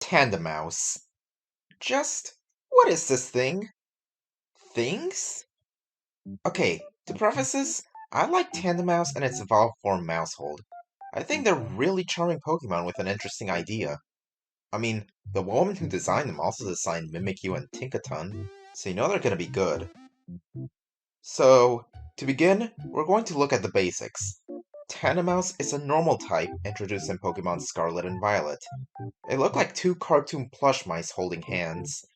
Tandemaus. Just, what is this thing? Things? Okay, to preface this, I like Tandemaus and its evolved form Mousehold. I think they're really charming Pokemon with an interesting idea. I mean, the woman who designed them also designed Mimikyu and Tinkaton, so you know they're gonna be good. So, to begin, we're going to look at the basics. Tandemaus is a normal type introduced in Pokemon Scarlet and Violet. They look like two cartoon plush mice holding hands,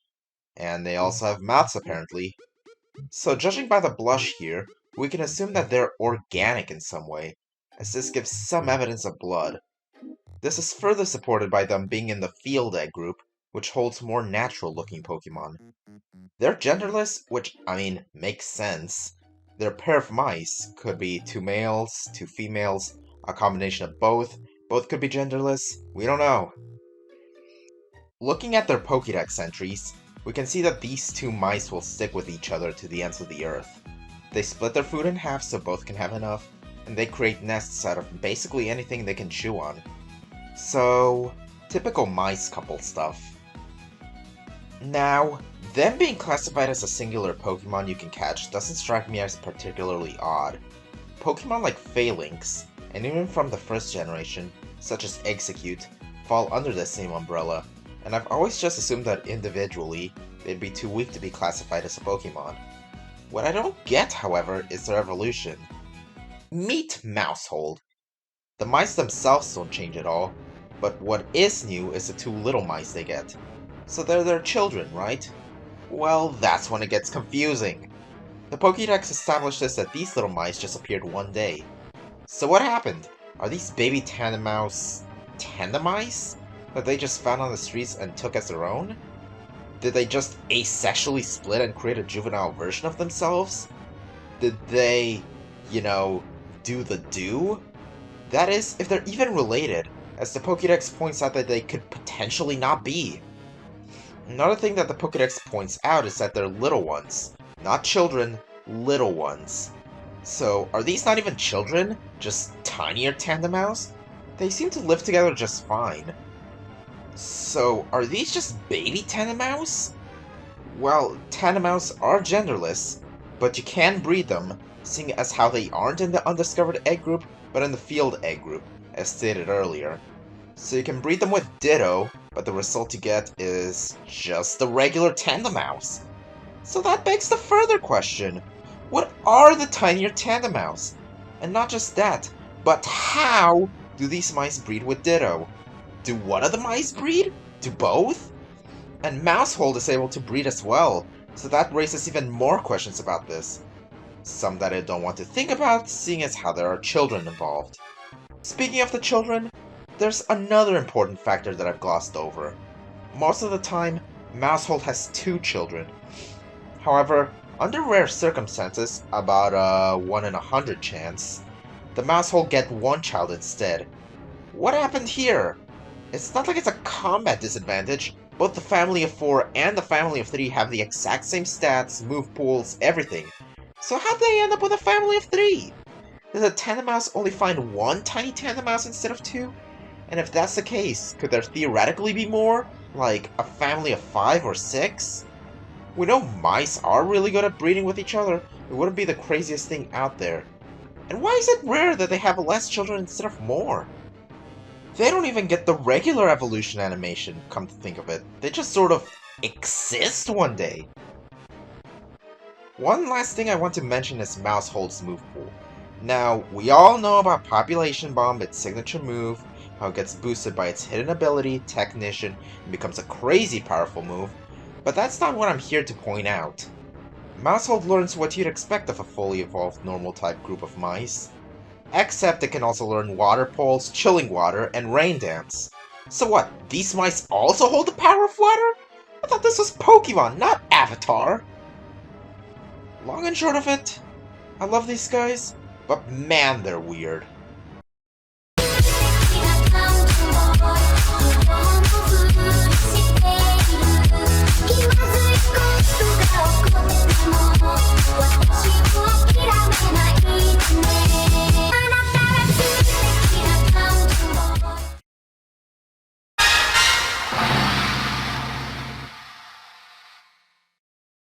and they also have mouths apparently. So judging by the blush here, we can assume that they're organic in some way, as this gives some evidence of blood. This is further supported by them being in the Field Egg group, which holds more natural looking Pokemon. They're genderless, which, I mean, makes sense. They're a pair of mice, could be two males, two females, a combination of both could be genderless, we don't know. Looking at their Pokédex entries, we can see that these two mice will stick with each other to the ends of the earth. They split their food in half so both can have enough, and they create nests out of basically anything they can chew on. So, typical mice couple stuff. Now, them being classified as a singular Pokemon you can catch doesn't strike me as particularly odd. Pokemon like Phalanx, and even from the first generation, such as Execute, fall under the same umbrella, and I've always just assumed that individually, they'd be too weak to be classified as a Pokemon. What I don't get, however, is their evolution. Meet Mousehold. The mice themselves don't change at all, but what is new is the two little mice they get. So they're their children, right? Well, that's when it gets confusing. The Pokédex establishes that these little mice just appeared one day. So what happened? Are these baby Tandemaus Tandemice that they just found on the streets and took as their own? Did they just asexually split and create a juvenile version of themselves? Did they, do the do? That is, if they're even related, as the Pokédex points out that they could potentially not be. Another thing that the Pokédex points out is that they're little ones. Not children, little ones. So, are these not even children? Just tinier Tandemaus? They seem to live together just fine. So, are these just baby Tandemaus? Well, Tandemaus are genderless, but you can breed them, seeing as how they aren't in the Undiscovered Egg group, but in the Field Egg group, as stated earlier. So you can breed them with Ditto, but the result you get is just the regular Tandemaus. So that begs the further question, what are the tinier Tandemaus? And not just that, but how do these mice breed with Ditto? Do one of the mice breed? Do both? And Mousehold is able to breed as well, so that raises even more questions about this. Some that I don't want to think about, seeing as how there are children involved. Speaking of the children, there's another important factor that I've glossed over. Most of the time, Mousehold has two children. However, under rare circumstances, about a 1 in 100 chance, the Mousehold get one child instead. What happened here? It's not like it's a combat disadvantage. Both the family of 4 and the family of 3 have the exact same stats, move pools, everything. So how'd they end up with a family of 3? Did the Tandemaus only find one tiny Tandemaus instead of 2? And if that's the case, could there theoretically be more? Like, a family of 5 or 6? We know mice are really good at breeding with each other. It wouldn't be the craziest thing out there. And why is it rare that they have less children instead of more? They don't even get the regular evolution animation, come to think of it. They just sort of exist one day. One last thing I want to mention is Mousehold's move pool. Now, we all know about Population Bomb, its signature move, how it gets boosted by its hidden ability, Technician, and becomes a crazy powerful move, but that's not what I'm here to point out. Mousehold learns what you'd expect of a fully evolved normal-type group of mice. Except it can also learn Water Pulse, Chilling Water, and Rain Dance. So what, these mice also hold the power of water? I thought this was Pokemon, not Avatar! Long and short of it, I love these guys, but man, they're weird.